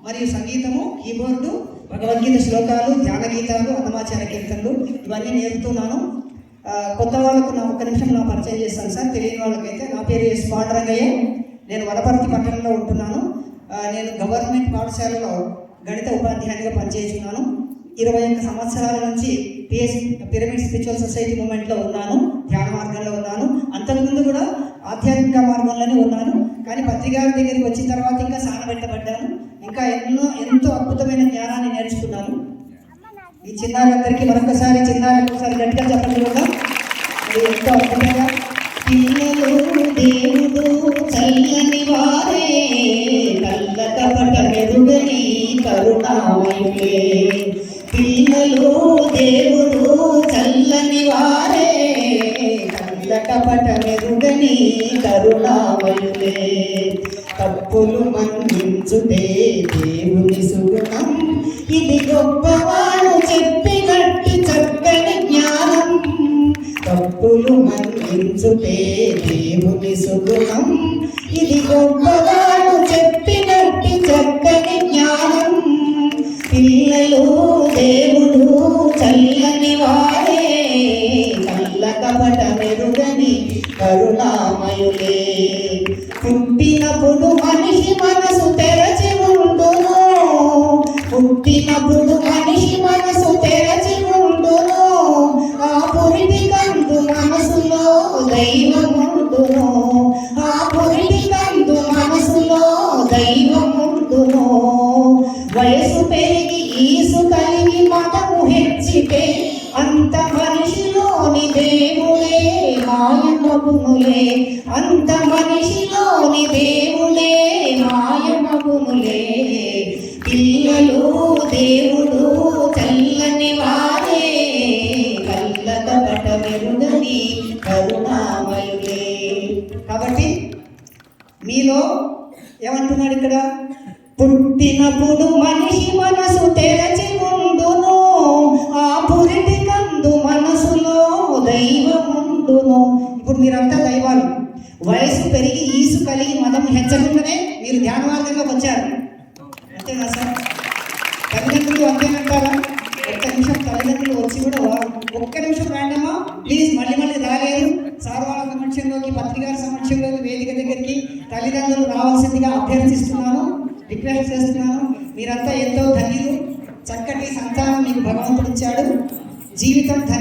మరియు సంగీతము, కీబోర్డు, భగవద్గీత శ్లోకాలు, ధ్యాన గీతాలు, అన్నమాచార కీర్తనలు ఇవన్నీ నేర్పుతున్నాను. కొత్త వాళ్ళకు ఒక్క నిమిషం నా పరిచయం చేస్తాను సార్. తెలియని వాళ్ళకైతే నా పేరు ఎస్ పాండురంగయ్య. నేను వనపర్తి పట్టణంలో ఉంటున్నాను. నేను గవర్నమెంట్ పాఠశాలలో గణిత ఉపాధ్యాయునిగా పనిచేస్తున్నాను. 21 సంవత్సరాల నుంచి పిరమిడ్ స్పిరిచువల్ సొసైటీ మూమెంట్లో ఉన్నాను, ధ్యాన మార్గంలో ఉన్నాను. అంతకుముందు కూడా ఆధ్యాత్మిక మార్గంలోనే ఉన్నాను. కానీ పత్రికాల దగ్గరికి వచ్చిన తర్వాత ఇంకా సానబెట్టబడ్డాను. ఇంకా ఎంతో అద్భుతమైన జ్ఞానాన్ని నేర్చుకున్నాను. ఈ చిన్నారులందరికీ మరొకసారి గట్టిగా చెప్పండి కూడా. ఎంతో అద్భుతంగా పిల్లలు దేవుడు చల్లని వారే, కళ్ళ కపట మెరుగని కరుణామయులే. పిల్లలు దేవుడు చల్లని వారే, కళ్ళ కపట మెరుగని కరుణామయులే. తప్పులు మన్నించుటే దేవుని సుగుణం, ఇది గొప్పవాడు చెప్పినట్టు చక్కని జ్ఞానం. తప్పులు మన్నించుటే దేవుని సుగుణం, ఇది గొప్పవాడు చెప్పినట్టు చక్కని జ్ఞానం. పిల్లలు దేవుడు చల్లని వారే, కళ్ళ కపట మెరుగని కరుణామయులే. పుట్టినప్పుడు మనిషి మనసు తెరచి ఉండును, పుట్టినప్పుడు మనిషి మనసు తెరచి ఉండును. ఆ పురిటి కందు మనసులో దైవముండును, ఆ పురిటి కందు మనసులో దైవముండును. వయసు పెరిగి ఈసు కలిగి మతము హెచ్చితే, అంత మనిషిలోని దేవుడే మాయమగునులే. అంత మనిషిలోని దేవుడే మాయమగునులే. పిల్లలు దేవుడు చల్లని వారే, కళ్ళ కపట మెరుగని కరుణామయులే. కాబట్టి మీలో ఏమంటున్నాడు ఇక్కడ? పుట్టినప్పుడు మనిషి మనసు తెరచి ఉండును, ఆ పురిటి కందు మనసులో దైవముండును. ఇప్పుడు మీరంతా దైవాలు. వయసు పెరిగి ఈసు కలిగి మతం హెచ్చకుండానే మీరు ధ్యాన మార్గంలోకి వచ్చారు. అంతేనా సార్? తల్లిదండ్రులు అంతేనంటారా? ఒక్క నిమిషం తల్లిదండ్రులు వచ్చి కూడా ఒక్క నిమిషం రాండమ్మా ప్లీజ్, మళ్ళీ రాలేదు సార్ వాళ్ళ సమక్షంలోకి, పత్రికాల సమక్షంలోకి, వేదిక దగ్గరికి తల్లిదండ్రులు రావాల్సిందిగా అభ్యర్థిస్తున్నాను, రిక్వెస్ట్ చేస్తున్నాను. మీరంతా ఎంతో ధన్యులు. చక్కటి సంతానం మీకు భగవంతుడు ఇచ్చాడు. జీవితం